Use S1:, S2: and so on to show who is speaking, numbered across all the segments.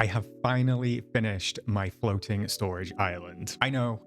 S1: I have finally finished my floating storage island. I know,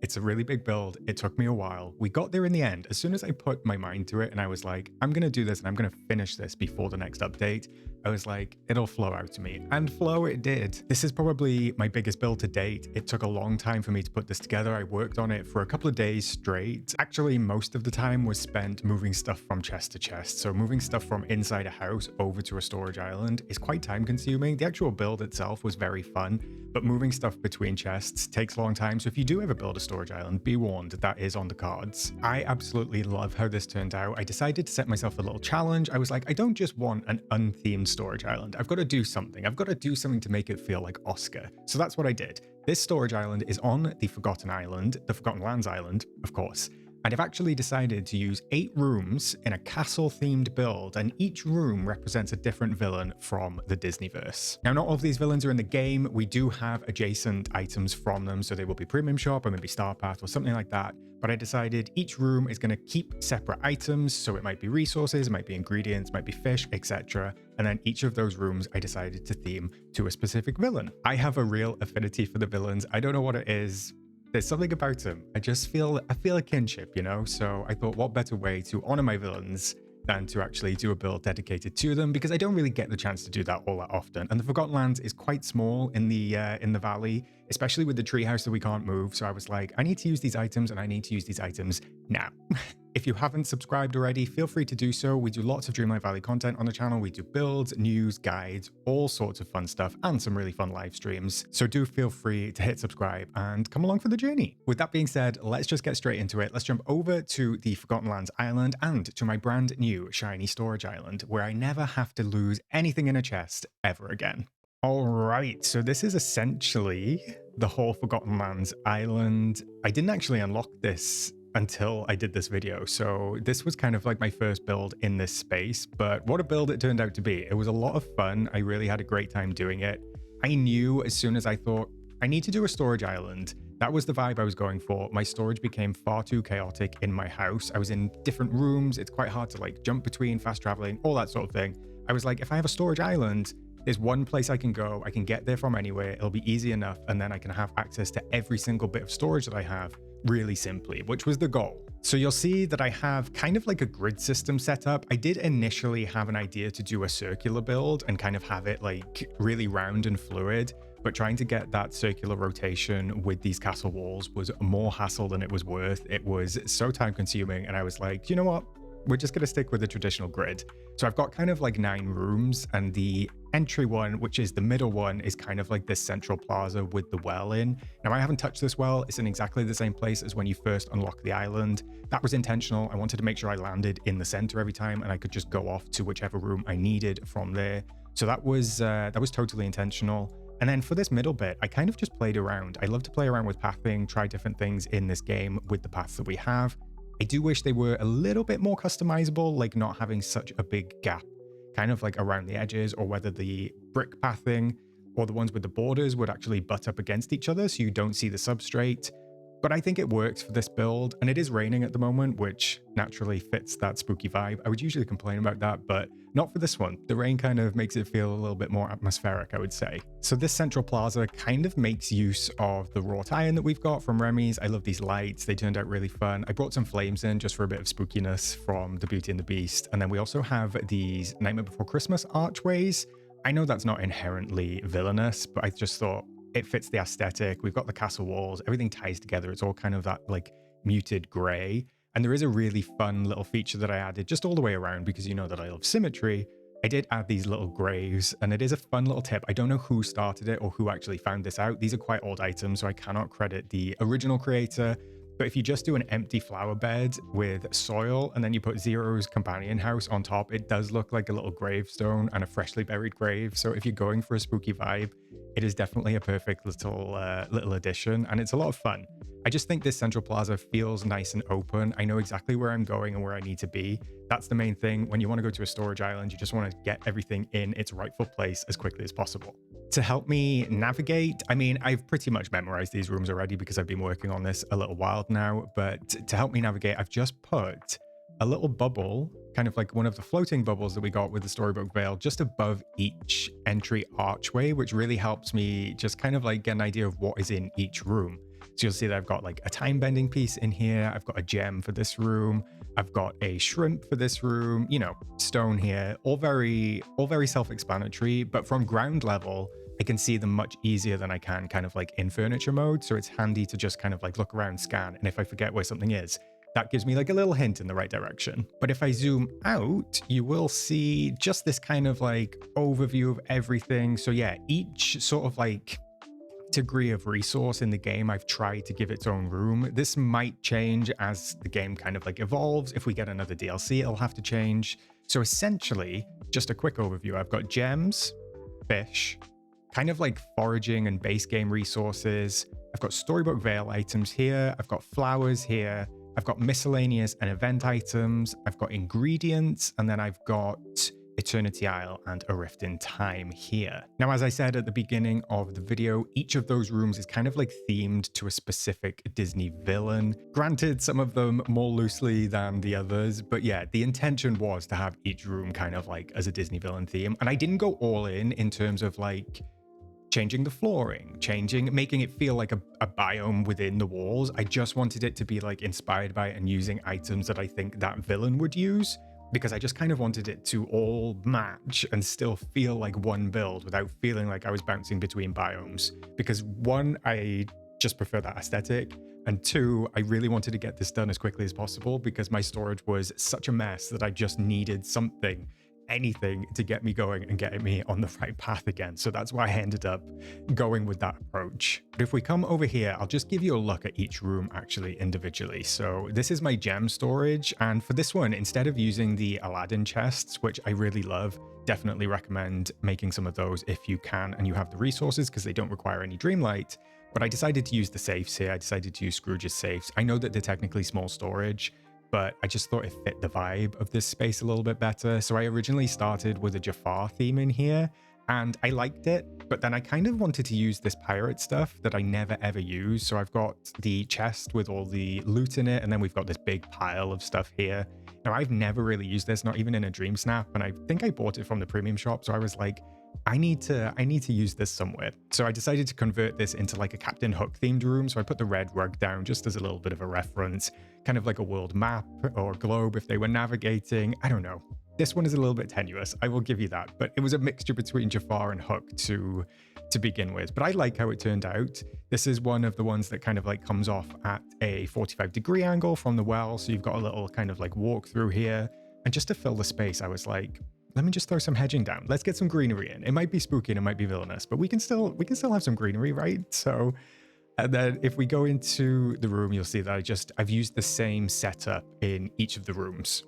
S1: it's a really big build. It took me a while. We got there in the end. As soon as I put my mind to it and I was like, I'm going to do this and I'm going to finish this before the next update, I was like, it'll flow out to me. And flow it did. This is probably my biggest build to date. It took a long time for me to put this together. I worked on it for a couple of days straight. Actually, most of the time was spent moving stuff from chest to chest. So moving stuff from inside a house over to a storage island is quite time consuming. The actual build itself was very fun, but moving stuff between chests takes a long time. So if you do ever build a storage island, be warned, that is on the cards. I absolutely love how this turned out. I decided to set myself a little challenge. I was like, I don't just want an unthemed storage island. I've got to do something. I've got to do something to make it feel like Oscar. So that's what I did. This storage island is on the Forgotten Island, the Forgotten Lands Island, of course. And I've actually decided to use 8 rooms in a castle-themed build, and each room represents a different villain from the Disneyverse. Now, not all of these villains are in the game. We do have adjacent items from them, so they will be Premium Shop or maybe Star Path or something like that. But I decided each room is going to keep separate items, so it might be resources, it might be ingredients, it might be fish, etc. And then each of those rooms I decided to theme to a specific villain. I have a real affinity for the villains. I don't know what it is. There's something about him. I feel a kinship, you know? So I thought, what better way to honor my villains than to actually do a build dedicated to them, because I don't really get the chance to do that all that often. And the Forgotten Lands is quite small in the valley, especially with the treehouse that we can't move. So I was like, I need to use these items and I need to use these items now. If you haven't subscribed already, feel free to do so. We do lots of Dreamlight Valley content on the channel. We do builds, news, guides, all sorts of fun stuff, and some really fun live streams. So do feel free to hit subscribe and come along for the journey. With that being said, let's just get straight into it. Let's jump over to the Forgotten Lands Island and to my brand new shiny storage island, where I never have to lose anything in a chest ever again. All right, so this is essentially the whole Forgotten Lands Island. I didn't actually unlock this until I did this video, so this was kind of like my first build in this space, but what a build it turned out to be. It was a lot of fun. I really had a great time doing it. I knew as soon as I thought, I need to do a storage island. That was the vibe I was going for. My storage became far too chaotic in my house. I was in different rooms. It's quite hard to like jump between, fast traveling, all that sort of thing. I was like, if I have a storage island, there's one place I can go. I can get there from anywhere. It'll be easy enough. And then I can have access to every single bit of storage that I have really simply, which was the goal. So you'll see that I have kind of like a grid system set up. I did initially have an idea to do a circular build and kind of have it like really round and fluid, but trying to get that circular rotation with these castle walls was more hassle than it was worth. It was so time consuming. And I was like, you know what? We're just going to stick with the traditional grid. So I've got kind of like 9 rooms, and the entry one, which is the middle one, is kind of like this central plaza with the well in. Now, I haven't touched this well. It's in exactly the same place as when you first unlock the island. That was intentional. I wanted to make sure I landed in the center every time and I could just go off to whichever room I needed from there. So that was totally intentional. And then for this middle bit, I kind of just played around. I love to play around with pathing, try different things in this game with the paths that we have. I do wish they were a little bit more customizable, like not having such a big gap kind of like around the edges, or whether the brick pathing or the ones with the borders would actually butt up against each other so you don't see the substrate. But I think it works for this build, and it is raining at the moment, which naturally fits that spooky vibe. I would usually complain about that, but not for this one. The rain kind of makes it feel a little bit more atmospheric, I would say. So this central plaza kind of makes use of the wrought iron that we've got from Remy's. I love these lights. They turned out really fun. I brought some flames in just for a bit of spookiness from the Beauty and the Beast. And then we also have these Nightmare Before Christmas archways. I know that's not inherently villainous, but I just thought, it fits the aesthetic. We've got the castle walls, everything ties together. It's all kind of that like muted gray. And there is a really fun little feature that I added just all the way around, because you know that I love symmetry. I did add these little graves, and it is a fun little tip. I don't know who started it or who actually found this out. These are quite old items, so I cannot credit the original creator. But if you just do an empty flower bed with soil and then you put Zero's companion house on top, it does look like a little gravestone and a freshly buried grave. So if you're going for a spooky vibe, it is definitely a perfect little addition, and it's a lot of fun. I just think this central plaza feels nice and open. I know exactly where I'm going and where I need to be. That's the main thing. When you want to go to a storage island, you just want to get everything in its rightful place as quickly as possible. To help me navigate, I mean, I've pretty much memorized these rooms already because I've been working on this a little while now, but to help me navigate, I've just put a little bubble kind of like one of the floating bubbles that we got with the Storybook Veil just above each entry archway, which really helps me just kind of like get an idea of what is in each room. So you'll see that I've got like a time bending piece in here. I've got a gem for this room. I've got a shrimp for this room, you know, stone here, all very self-explanatory, but from ground level, I can see them much easier than I can kind of like in furniture mode. So it's handy to just kind of like look around, scan, and if I forget where something is, that gives me like a little hint in the right direction. But if I zoom out, you will see just this kind of like overview of everything. So yeah, each sort of like degree of resource in the game, I've tried to give its own room. This might change as the game kind of like evolves. If we get another DLC, it'll have to change. So essentially, just a quick overview. I've got gems, fish, kind of like foraging and base game resources. I've got Storybook Veil items here. I've got flowers here. I've got miscellaneous and event items. I've got ingredients, and then I've got Eternity Isle and A Rift in Time here. Now, as I said at the beginning of the video, each of those rooms is kind of like themed to a specific Disney villain. Granted, some of them more loosely than the others, but yeah, the intention was to have each room kind of like as a Disney villain theme. And I didn't go all in terms of like changing the flooring, making it feel like a biome within the walls. I just wanted it to be like inspired by it and using items that I think that villain would use, because I just kind of wanted it to all match and still feel like one build without feeling like I was bouncing between biomes. Because one, I just prefer that aesthetic, and two, I really wanted to get this done as quickly as possible because my storage was such a mess that I just needed something, anything to get me going and get me on the right path again. So that's why I ended up going with that approach. But if we come over here, I'll just give you a look at each room actually individually. So this is my gem storage. And for this one, instead of using the Aladdin chests, which I really love, definitely recommend making some of those if you can and you have the resources, because they don't require any Dreamlight. But I decided to use the safes here. I decided to use Scrooge's safes. I know that they're technically small storage, but I just thought it fit the vibe of this space a little bit better. So I originally started with a Jafar theme in here, and I liked it, but then I kind of wanted to use this pirate stuff that I never ever use. So I've got the chest with all the loot in it, and then we've got this big pile of stuff here. Now, I've never really used this, not even in a Dream Snap, and I think I bought it from the premium shop, so I was like, I need to use this somewhere. So I decided to convert this into like a Captain Hook themed room. So I put the red rug down just as a little bit of a reference, kind of like a world map or globe if they were navigating. I don't know. This one is a little bit tenuous, I will give you that, but it was a mixture between Jafar and Hook to begin with. But I like how it turned out. This is one of the ones that kind of like comes off at a 45-degree angle from the well. So you've got a little kind of like walk through here. And just to fill the space, I was like, let me just throw some hedging down. Let's get some greenery in. It might be spooky and it might be villainous, but we can still have some greenery, right? So, and then if we go into the room, you'll see that I've used the same setup in each of the rooms.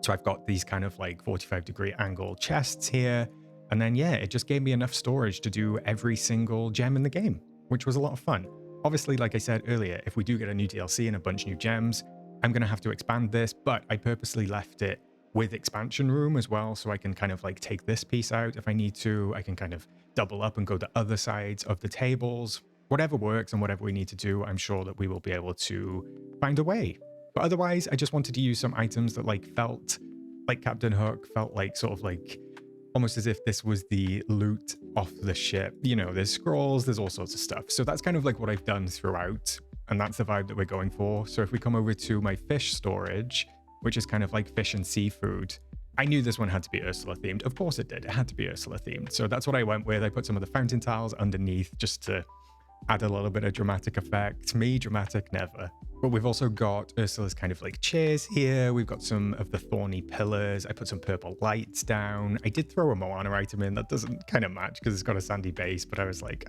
S1: So I've got these kind of like 45-degree angle chests here. And then, yeah, it just gave me enough storage to do every single gem in the game, which was a lot of fun. Obviously, like I said earlier, if we do get a new DLC and a bunch of new gems, I'm going to have to expand this, but I purposely left it with expansion room as well, so I can kind of like take this piece out if I need to. I can kind of double up and go to other sides of the tables. Whatever works and whatever we need to do, I'm sure that we will be able to find a way. But otherwise, I just wanted to use some items that like felt like Captain Hook, felt like sort of like almost as if this was the loot off the ship. You know, there's scrolls, there's all sorts of stuff. So that's kind of like what I've done throughout, and that's the vibe that we're going for. So if we come over to my fish storage, which is kind of like fish and seafood, I knew this one had to be Ursula themed. Of course it did. It had to be Ursula themed. So that's what I went with. I put some of the fountain tiles underneath just to add a little bit of dramatic effect. Me, dramatic never. But we've also got Ursula's kind of like chairs here. We've got some of the thorny pillars. I put some purple lights down. I did throw a Moana item in that doesn't kind of match because it's got a sandy base, but I was like,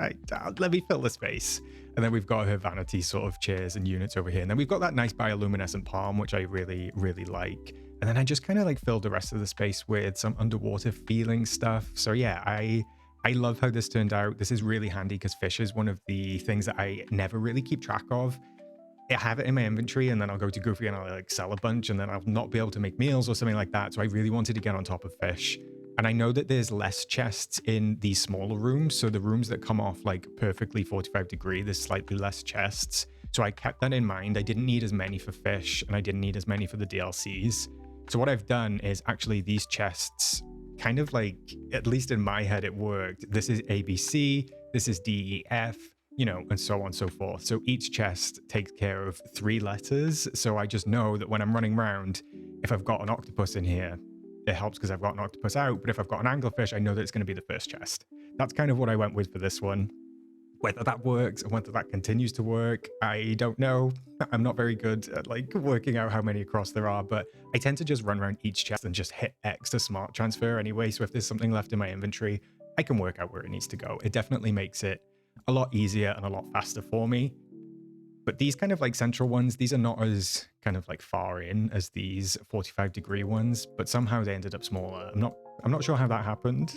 S1: let me fill the space. And then we've got her vanity sort of chairs and units over here. And then we've got that nice bioluminescent palm, which I really, really like. And then I just kind of like filled the rest of the space with some underwater feeling stuff. So yeah, I love how this turned out. This is really handy because fish is one of the things that I never really keep track of. I have it in my inventory and then I'll go to Goofy and I'll like sell a bunch and then I'll not be able to make meals or something like that. So I really wanted to get on top of fish. And I know that there's less chests in these smaller rooms. So the rooms that come off like perfectly 45-degree, there's slightly less chests. So I kept that in mind. I didn't need as many for fish and I didn't need as many for the DLCs. So what I've done is actually these chests kind of like, at least in my head, it worked. This is ABC, this is DEF, you know, and so on and so forth. So each chest takes care of 3 letters. So I just know that when I'm running around, if I've got an octopus in here, it helps because I've got an octopus out. But if I've got an anglerfish, I know that it's going to be the first chest. That's kind of what I went with for this one. Whether that works and whether that continues to work, I don't know. I'm not very good at like working out how many across there are, but I tend to just run around each chest and just hit X to smart transfer anyway. So if there's something left in my inventory, I can work out where it needs to go. It definitely makes it a lot easier and a lot faster for me. But these kind of like central ones, these are not as kind of like far in as these 45-degree ones, but somehow they ended up smaller. I'm not sure how that happened.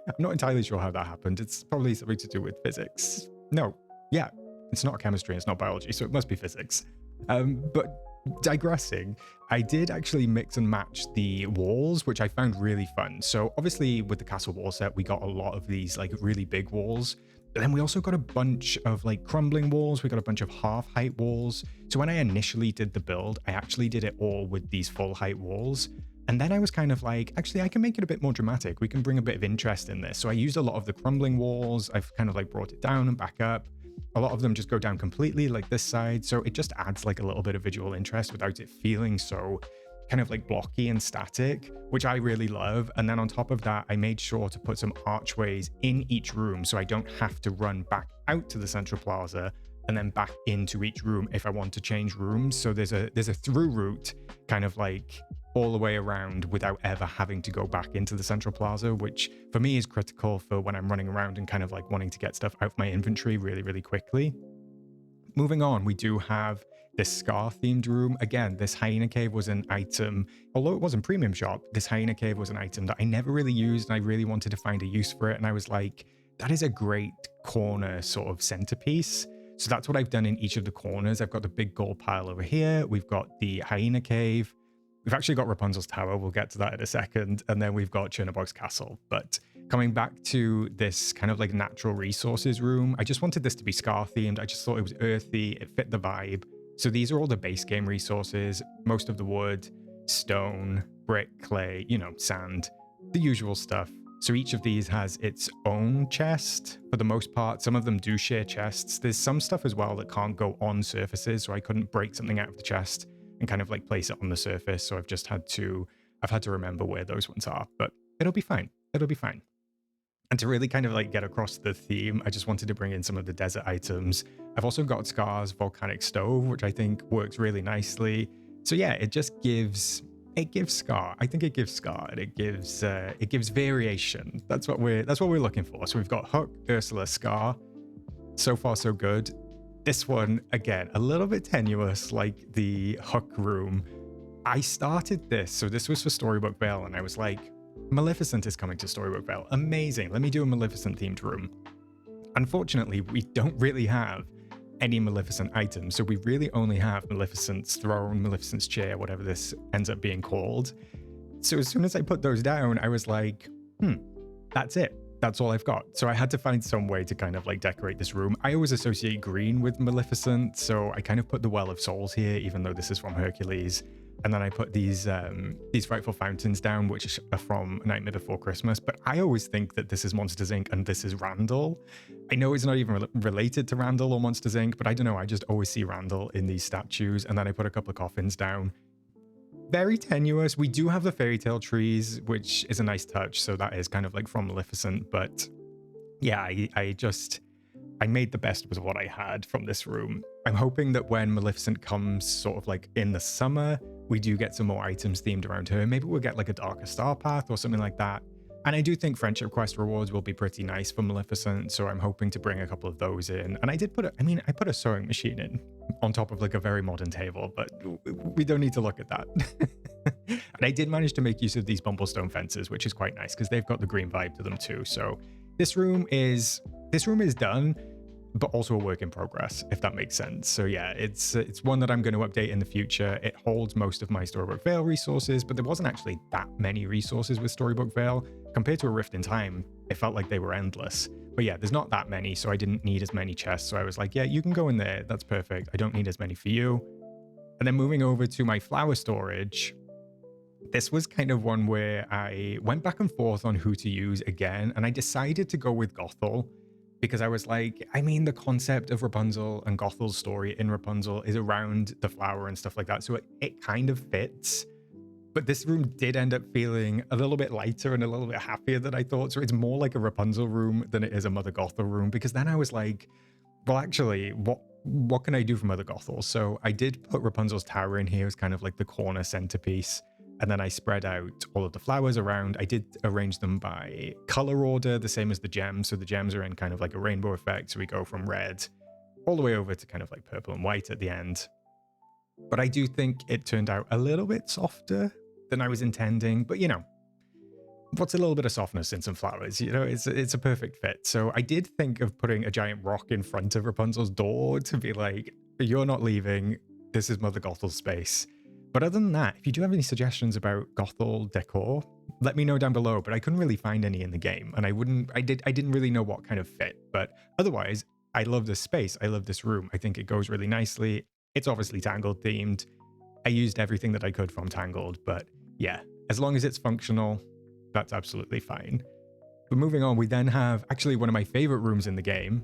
S1: I'm not entirely sure how that happened. It's probably something to do with physics. No, yeah, it's not chemistry, it's not biology, so it must be physics. But digressing, I did actually mix and match the walls, which I found really fun. So obviously with the castle wall set, we got a lot of these like really big walls. But then we also got a bunch of like crumbling walls. We got a bunch of half height walls. So when I initially did the build, I actually did it all with these full height walls. And then I was kind of like, actually, I can make it a bit more dramatic. We can bring a bit of interest in this. So I used a lot of the crumbling walls. I've kind of like brought it down and back up. A lot of them just go down completely like this side. So it just adds like a little bit of visual interest without it feeling so kind of like blocky and static, which I really love. And then on top of that, I made sure to put some archways in each room so I don't have to run back out to the central plaza and then back into each room if I want to change rooms. So there's a through route kind of like all the way around without ever having to go back into the central plaza, which for me is critical for when I'm running around and kind of like wanting to get stuff out of my inventory really, really quickly. Moving on, we do have this Scar themed room. Again, this hyena cave was an item, although it wasn't premium shop, this hyena cave was an item that I never really used and I really wanted to find a use for it. And I was like, that is a great corner sort of centerpiece. So that's what I've done in each of the corners. I've got the big gold pile over here. We've got the hyena cave. We've actually got Rapunzel's Tower. We'll get to that in a second. And then we've got Chernobog's Castle. But coming back to this kind of like natural resources room, I just wanted this to be Scar themed. I just thought it was earthy. It fit the vibe. So these are all the base game resources. Most of the wood, stone, brick, clay, you know, sand, the usual stuff. So each of these has its own chest for the most part. Some of them do share chests. There's some stuff as well that can't go on surfaces. So I couldn't break something out of the chest and kind of like place it on the surface. So I've had to remember where those ones are, but it'll be fine. It'll be fine. And to really kind of like get across the theme, I just wanted to bring in some of the desert items. I've also got Scar's volcanic stove, which I think works really nicely. So yeah, it gives Scar. I think it gives Scar and it gives variation. That's what we're looking for. So we've got Hook, Ursula, Scar. So far so good. This one, again, a little bit tenuous, like the Hook room. I started this, so this was for Storybook Vale, and I was like, Maleficent is coming to Storybook Vale. Amazing. Let me do a Maleficent themed room. Unfortunately, we don't really have any Maleficent items, so we really only have Maleficent's throne, Maleficent's chair, whatever this ends up being called. So as soon as I put those down, I was like, that's it. That's all I've got. So I had to find some way to kind of like decorate this room. I always associate green with Maleficent, so I kind of put the Well of Souls here, even though this is from Hercules. And then I put these frightful fountains down, which are from Nightmare Before Christmas. But I always think that this is Monsters Inc. and this is Randall. I know it's not even related to Randall or Monsters Inc., but I don't know. I just always see Randall in these statues. And then I put a couple of coffins down. Very tenuous. We do have the fairy tale trees, which is a nice touch. So that is kind of like from Maleficent. But yeah, I made the best with what I had from this room. I'm hoping that when Maleficent comes sort of like in the summer, we do get some more items themed around her. Maybe we'll get like a Darker Star Path or something like that. And I do think Friendship Quest rewards will be pretty nice for Maleficent, so I'm hoping to bring a couple of those in. And I did put I put a sewing machine in on top of like a very modern table, but we don't need to look at that. And I did manage to make use of these Bumblestone fences, which is quite nice because they've got the green vibe to them too. So this room is done, but also a work in progress, if that makes sense. So yeah, it's one that I'm going to update in the future. It holds most of my Storybook Vale resources, but there wasn't actually that many resources with Storybook Vale. Compared to A Rift in Time, it felt like they were endless. But yeah, there's not that many, so I didn't need as many chests. So I was like, yeah, you can go in there. That's perfect. I don't need as many for you. And then moving over to my flower storage, This was kind of one where I went back and forth on who to use again, and I decided to go with Gothel because I was like, I mean, the concept of Rapunzel and Gothel's story in Rapunzel is around the flower and stuff like that, so it kind of fits. But this room did end up feeling a little bit lighter and a little bit happier than I thought, so it's more like a Rapunzel room than it is a Mother Gothel room, because then I was like, well, actually, what can I do for Mother Gothel? So I did put Rapunzel's tower in here as kind of like the corner centerpiece. And then I spread out all of the flowers around. I did arrange them by color order, the same as the gems. So the gems are in kind of like a rainbow effect. So we go from red all the way over to kind of like purple and white at the end. But I do think it turned out a little bit softer than I was intending. But, you know, what's a little bit of softness in some flowers? You know, it's a perfect fit. So I did think of putting a giant rock in front of Rapunzel's door to be like, you're not leaving. This is Mother Gothel's space. But other than that, if you do have any suggestions about Gothel decor, let me know down below. But I couldn't really find any in the game, and I didn't really know what kind of fit. But otherwise, I love this space. I love this room. I think it goes really nicely. It's obviously Tangled themed. I used everything that I could from Tangled, but yeah, as long as it's functional, that's absolutely fine. But moving on, we then have actually one of my favorite rooms in the game,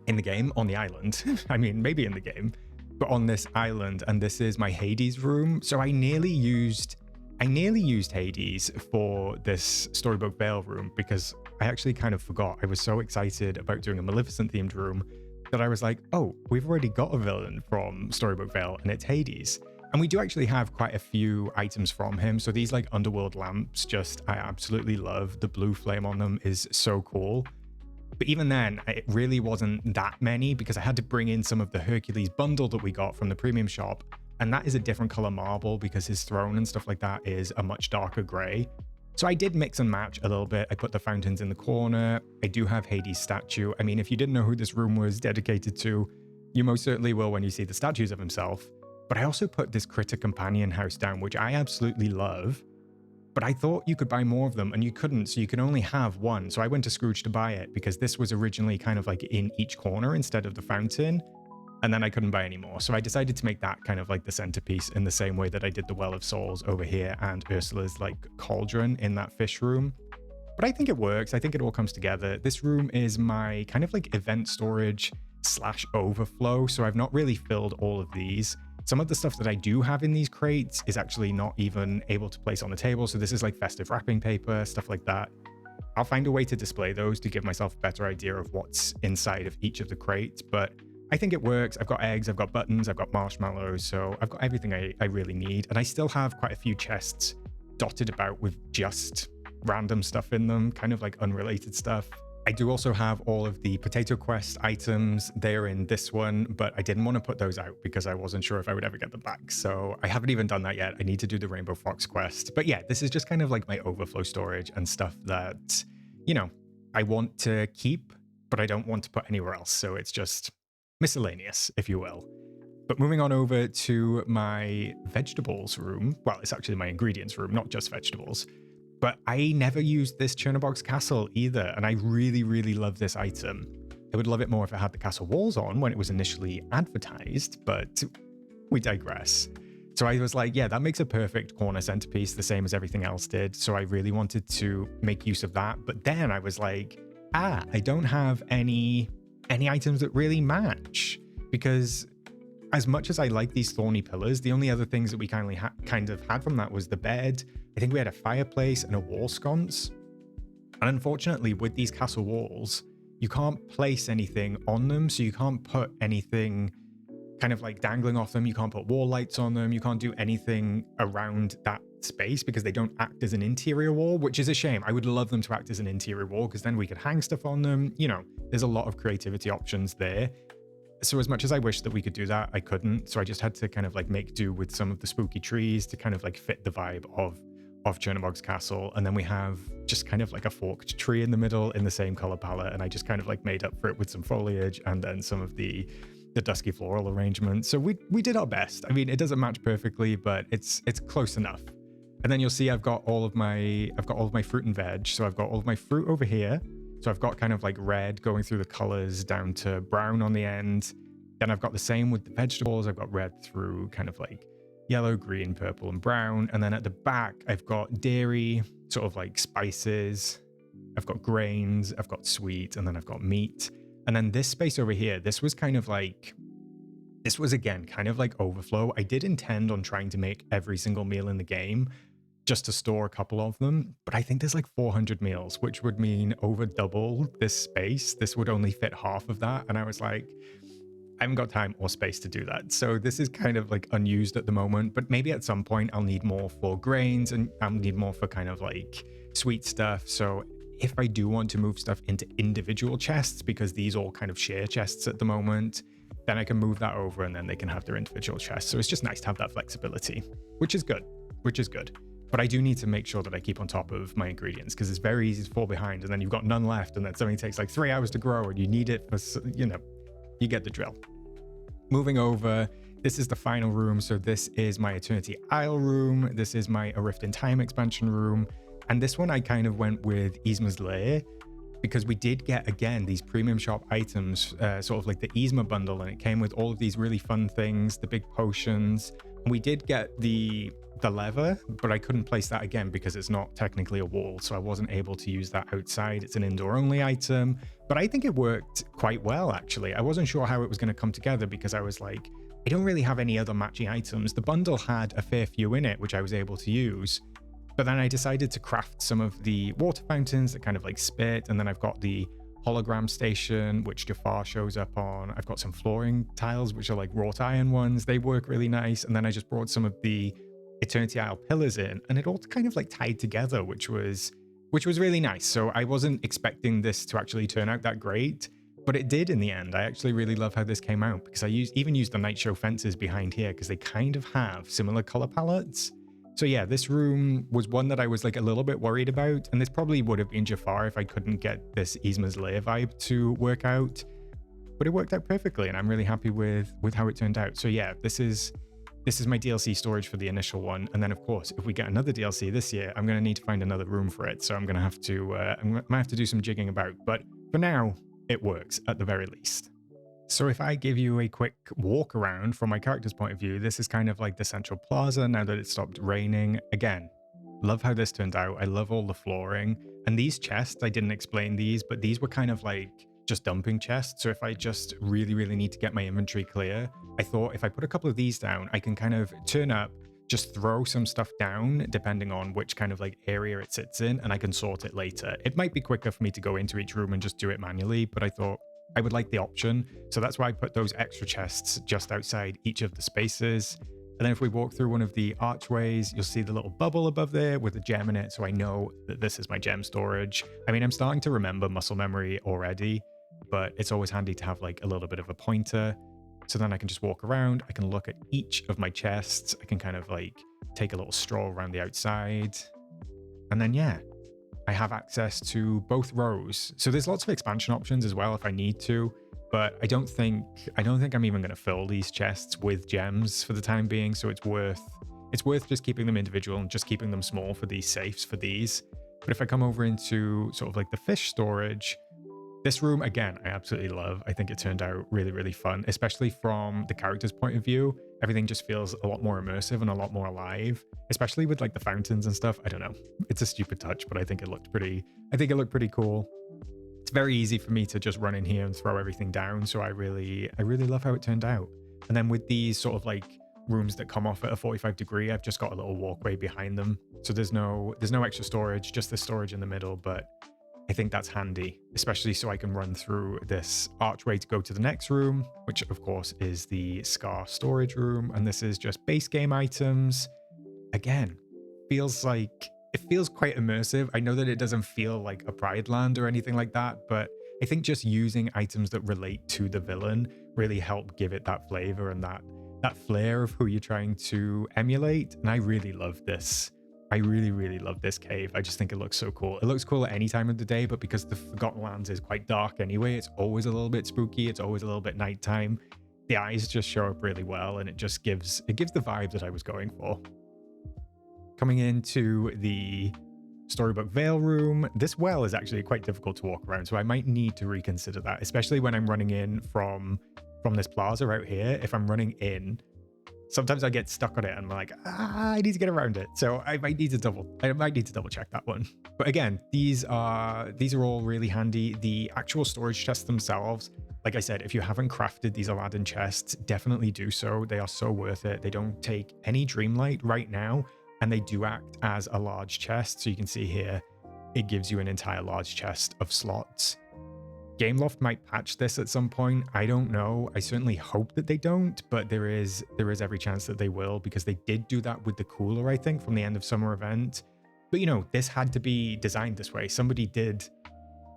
S1: on the island. I mean, maybe in the game, but on this island, and this is my Hades room. So I nearly used Hades for this Storybook Vale room because I actually kind of forgot. I was so excited about doing a Maleficent themed room that I was like, oh, we've already got a villain from Storybook Vale and it's Hades. And we do actually have quite a few items from him. So these like underworld lamps, I absolutely love. The blue flame on them is so cool. But even then, it really wasn't that many because I had to bring in some of the Hercules bundle that we got from the premium shop. And that is a different color marble because his throne and stuff like that is a much darker gray. So I did mix and match a little bit. I put the fountains in the corner. I do have Hades' statue. I mean, if you didn't know who this room was dedicated to, you most certainly will when you see the statues of himself. But I also put this Critter Companion house down, which I absolutely love. But I thought you could buy more of them and you couldn't, so you can only have one. So I went to Scrooge to buy it because this was originally kind of like in each corner instead of the fountain. And then I couldn't buy any more. So I decided to make that kind of like the centerpiece in the same way that I did the Well of Souls over here and Ursula's like cauldron in that fish room. But I think it works. I think it all comes together. This room is my kind of like event storage / overflow. So I've not really filled all of these. Some of the stuff that I do have in these crates is actually not even able to place on the table. So this is like festive wrapping paper, stuff like that. I'll find a way to display those to give myself a better idea of what's inside of each of the crates. But I think it works. I've got eggs, I've got buttons, I've got marshmallows. So I've got everything I really need. And I still have quite a few chests dotted about with just random stuff in them, kind of like unrelated stuff. I do also have all of the Potato Quest items. They're in this one, but I didn't want to put those out because I wasn't sure if I would ever get them back. So I haven't even done that yet. I need to do the Rainbow Fox quest. But yeah, this is just kind of like my overflow storage and stuff that, you know, I want to keep, but I don't want to put anywhere else. So it's just miscellaneous, if you will. But moving on over to my vegetables room. Well, it's actually my ingredients room, not just vegetables. But I never used this Chernobog's castle either, and I really, really love this item. I would love it more if it had the castle walls on when it was initially advertised, but we digress. So I was like, yeah, that makes a perfect corner centerpiece, the same as everything else did. So I really wanted to make use of that. But then I was like, I don't have any items that really match, because as much as I like these thorny pillars, the only other things that we kind of had from that was the bed. I think we had a fireplace and a wall sconce. And unfortunately, with these castle walls, you can't place anything on them. So you can't put anything kind of like dangling off them. You can't put wall lights on them. You can't do anything around that space because they don't act as an interior wall, which is a shame. I would love them to act as an interior wall because then we could hang stuff on them. You know, there's a lot of creativity options there. So as much as I wish that we could do that, I couldn't. So I just had to kind of like make do with some of the spooky trees to kind of like fit the vibe of Chernobog's castle. And then we have just kind of like a forked tree in the middle in the same color palette. And I just kind of like made up for it with some foliage and then some of the dusky floral arrangement. So we did our best. I mean, it doesn't match perfectly, but it's close enough. And then you'll see I've got all of my fruit and veg. So I've got all of my fruit over here. So I've got kind of like red going through the colors down to brown on the end. Then I've got the same with the vegetables. I've got red through kind of like yellow, green, purple, and brown. And then at the back, I've got dairy, sort of like spices. I've got grains, I've got sweet, and then I've got meat. And then this space over here, this was kind of like, this was again, kind of like overflow. I did intend on trying to make every single meal in the game just to store a couple of them, but I think there's like 400 meals, which would mean over double this space. This would only fit half of that. And I was like, I haven't got time or space to do that. So this is kind of like unused at the moment, but maybe at some point I'll need more for grains and I'll need more for kind of like sweet stuff. So if I do want to move stuff into individual chests, because these all kind of share chests at the moment, then I can move that over and then they can have their individual chests. So it's just nice to have that flexibility, which is good, which is good. But I do need to make sure that I keep on top of my ingredients because it's very easy to fall behind and then you've got none left and then something takes like 3 hours to grow and you need it for, you know, you get the drill. Moving over, this is the final room. So this is my Eternity Isle room. This is my A Rift in Time expansion room. And this one I kind of went with Yzma's Lair because we did get, again, these premium shop items, sort of like the Yzma bundle, and it came with all of these really fun things, the big potions. And we did get the lever, but I couldn't place that again because it's not technically a wall, so I wasn't able to use that outside. It's an indoor only item, but I think it worked quite well, actually. I wasn't sure how it was going to come together because I was like, I don't really have any other matching items. The bundle had a fair few in it, which I was able to use, but then I decided to craft some of the water fountains that kind of like spit, and then I've got the hologram station, which Jafar shows up on. I've got some flooring tiles, which are like wrought iron ones. They work really nice. And then I just brought some of the Eternity Isle pillars in, and it all kind of like tied together, which was really nice. So I wasn't expecting this to actually turn out that great, but it did in the end. I actually really love how this came out because I even used the night show fences behind here because they kind of have similar color palettes. So yeah, this room was one that I was like a little bit worried about, and this probably would have been Jafar if I couldn't get this Yzma's Lair vibe to work out, but it worked out perfectly, and I'm really happy with how it turned out. So yeah, this is my DLC storage for the initial one, and then of course, if we get another DLC this year, I'm going to need to find another room for it. So I'm going to have to do some jigging about, but for now, it works at the very least. So if I give you a quick walk around from my character's point of view, this is kind of like the central plaza now that it stopped raining. Again, love how this turned out. I love all the flooring. And these chests, I didn't explain these, but these were kind of like just dumping chests. So if I just really, really need to get my inventory clear, I thought if I put a couple of these down, I can kind of turn up, just throw some stuff down depending on which kind of like area it sits in, and I can sort it later. It might be quicker for me to go into each room and just do it manually, but I thought I would like the option. So that's why I put those extra chests just outside each of the spaces. And then if we walk through one of the archways, you'll see the little bubble above there with a gem in it. So I know that this is my gem storage. I mean, I'm starting to remember muscle memory already, but it's always handy to have like a little bit of a pointer. So then I can just walk around. I can look at each of my chests. I can kind of like take a little stroll around the outside. And then, yeah, I have access to both rows. So there's lots of expansion options as well if I need to, but I don't think I'm even going to fill these chests with gems for the time being. So it's worth just keeping them individual and just keeping them small for these safes for these. But if I come over into sort of like the fish storage, this room, again, I absolutely love. I think it turned out really, really fun, especially from the character's point of view. Everything just feels a lot more immersive and a lot more alive, especially with like the fountains and stuff. I don't know. It's a stupid touch, but I think it looked pretty cool. It's very easy for me to just run in here and throw everything down. So I really love how it turned out. And then with these sort of like rooms that come off at a 45-degree, I've just got a little walkway behind them. So there's no extra storage, just the storage in the middle, but I think that's handy, especially so I can run through this archway to go to the next room, which of course is the Scar storage room. And this is just base game items. Again, it feels quite immersive. I know that it doesn't feel like a Pride Land or anything like that, but I think just using items that relate to the villain really help give it that flavor and that flair of who you're trying to emulate. And I really love this. I really, really love this cave. I just think it looks so cool. It looks cool at any time of the day, but because the Forgotten Lands is quite dark anyway, it's always a little bit spooky. It's always a little bit nighttime. The eyes just show up really well, and it gives the vibe that I was going for. Coming into the Storybook Vale room, this well is actually quite difficult to walk around, so I might need to reconsider that, especially when I'm running in from this plaza out here. If I'm running in, Sometimes I get stuck on it and I'm like, I need to get around it. So I might need to double check that one. But again, these are all really handy. The actual storage chests themselves, like I said, if you haven't crafted these Aladdin chests, definitely do so. They are so worth it. They don't take any Dreamlight right now, and they do act as a large chest. So you can see here, it gives you an entire large chest of slots. Gameloft might patch this at some point. I don't know. I certainly hope that they don't, but there is every chance that they will, because they did do that with the cooler, I think, from the end of summer event. But you know, this had to be designed this way. Somebody did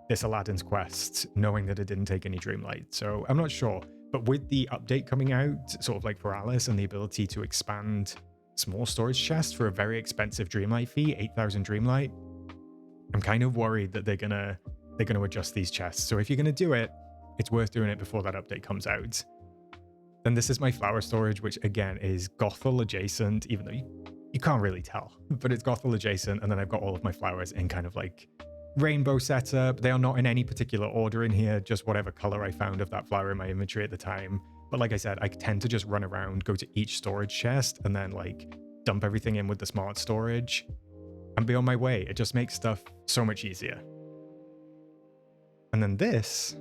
S1: this Aladdin's Quest knowing that it didn't take any Dreamlight. So I'm not sure. But with the update coming out, sort of like for Alice, and the ability to expand small storage chests for a very expensive Dreamlight fee, 8,000 Dreamlight, I'm kind of worried that they're gonna adjust these chests. So if you're gonna do it, it's worth doing it before that update comes out. Then this is my flower storage, which again is Gothel adjacent, even though you can't really tell, but it's Gothel adjacent. And then I've got all of my flowers in kind of like rainbow setup. They are not in any particular order in here, just whatever color I found of that flower in my inventory at the time. But like I said, I tend to just run around, go to each storage chest, and then like dump everything in with the smart storage and be on my way. It just makes stuff so much easier. And then this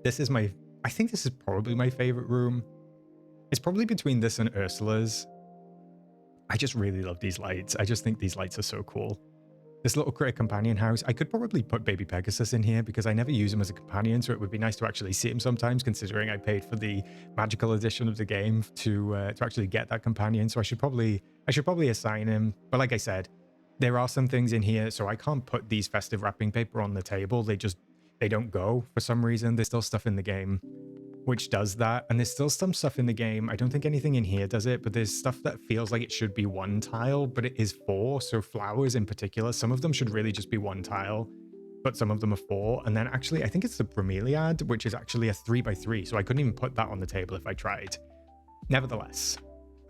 S1: is I think this is probably my favorite room. It's probably between this and Ursula's. I just really love these lights. I just think these lights are so cool. This little critter companion house, I could probably put baby Pegasus in here because I never use him as a companion, so it would be nice to actually see him sometimes, considering I paid for the magical edition of the game to actually get that companion. So I should probably assign him. But like I said, there are some things in here, so I can't put these festive wrapping paper on the table. They don't go for some reason. There's still stuff in the game which does that, and there's still some stuff in the game. I don't think anything in here does it, but there's stuff that feels like it should be one tile, but it is four. So flowers in particular, some of them should really just be one tile, but some of them are four. And then actually, I think it's the bromeliad, which is actually a 3x3, so I couldn't even put that on the table if I tried. Nevertheless,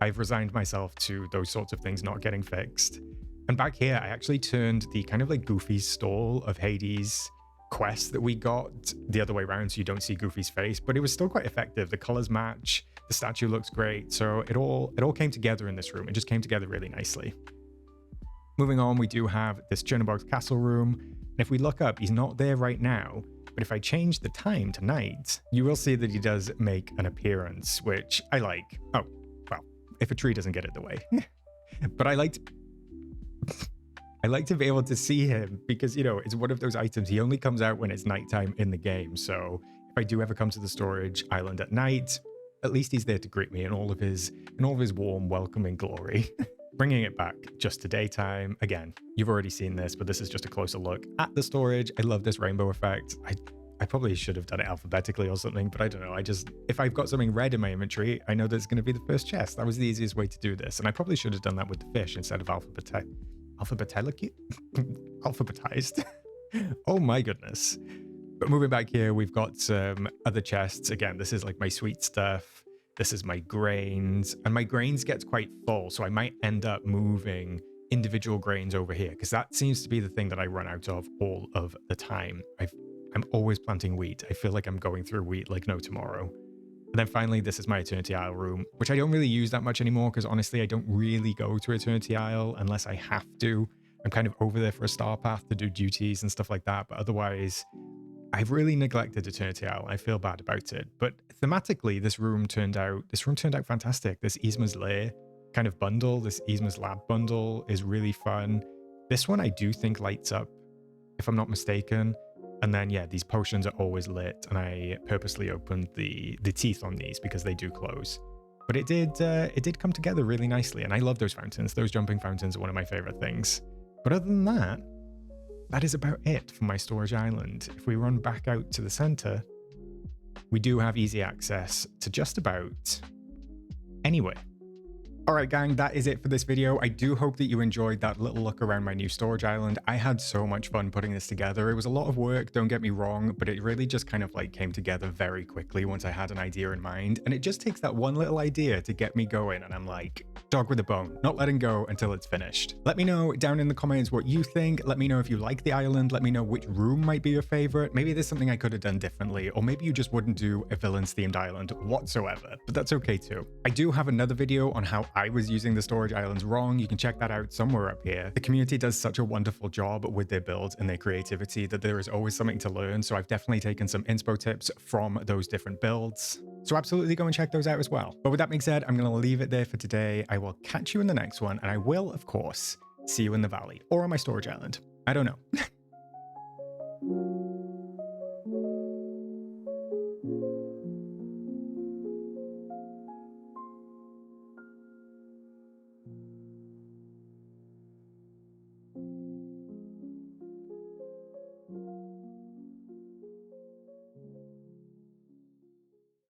S1: I've resigned myself to those sorts of things not getting fixed. And back here, I actually turned the kind of like Goofy's stall of Hades quest that we got the other way around, so you don't see Goofy's face, but it was still quite effective. The colors match, the statue looks great, so it all came together in this room. It just came together really nicely. Moving on, we do have this Chernobog's castle room, and if we look up, he's not there right now, but if I change the time to night, you will see that he does make an appearance, which I like. Oh, well, if a tree doesn't get in the way. But I like to be able to see him because, you know, it's one of those items. He only comes out when it's nighttime in the game. So if I do ever come to the storage island at night, at least he's there to greet me in all of his warm, welcoming glory. Bringing it back just to daytime. Again, you've already seen this, but this is just a closer look at the storage. I love this rainbow effect. I probably should have done it alphabetically or something, but I don't know. If I've got something red in my inventory, I know that's going to be the first chest. That was the easiest way to do this. And I probably should have done that with the fish instead of alphabetized. Oh my goodness. But moving back here, we've got some other chests. Again, this is like my sweet stuff. This is my grains, and my grains gets quite full, so I might end up moving individual grains over here because that seems to be the thing that I run out of all of the time. I'm always planting wheat. I feel like I'm going through wheat like no tomorrow. And then finally, this is my Eternity Isle room, which I don't really use that much anymore because honestly, I don't really go to Eternity Isle unless I have to. I'm kind of over there for a star path to do duties and stuff like that. But otherwise, I've really neglected Eternity Isle. I feel bad about it. But thematically, this room turned out fantastic. This Yzma's Lair kind of bundle, this Yzma's Lab bundle is really fun. This one I do think lights up, if I'm not mistaken. And then, yeah, these potions are always lit, and I purposely opened the teeth on these because they do close. But it did come together really nicely, and I love those fountains. Those jumping fountains are one of my favorite things. But other than that, that is about it for my storage island. If we run back out to the center, we do have easy access to just about anywhere. All right, gang, that is it for this video. I do hope that you enjoyed that little look around my new storage island. I had so much fun putting this together. It was a lot of work, don't get me wrong, but it really just kind of like came together very quickly once I had an idea in mind. And it just takes that one little idea to get me going. And I'm like, dog with a bone, not letting go until it's finished. Let me know down in the comments what you think. Let me know if you like the island. Let me know which room might be your favorite. Maybe there's something I could have done differently, or maybe you just wouldn't do a villains themed island whatsoever, but that's okay too. I do have another video on how I was using the storage islands wrong. You can check that out somewhere up here. The community does such a wonderful job with their builds and their creativity that there is always something to learn. So I've definitely taken some inspo tips from those different builds. So absolutely go and check those out as well. But with that being said, I'm going to leave it there for today. I will catch you in the next one, and I will, of course, see you in the valley or on my storage island. I don't know.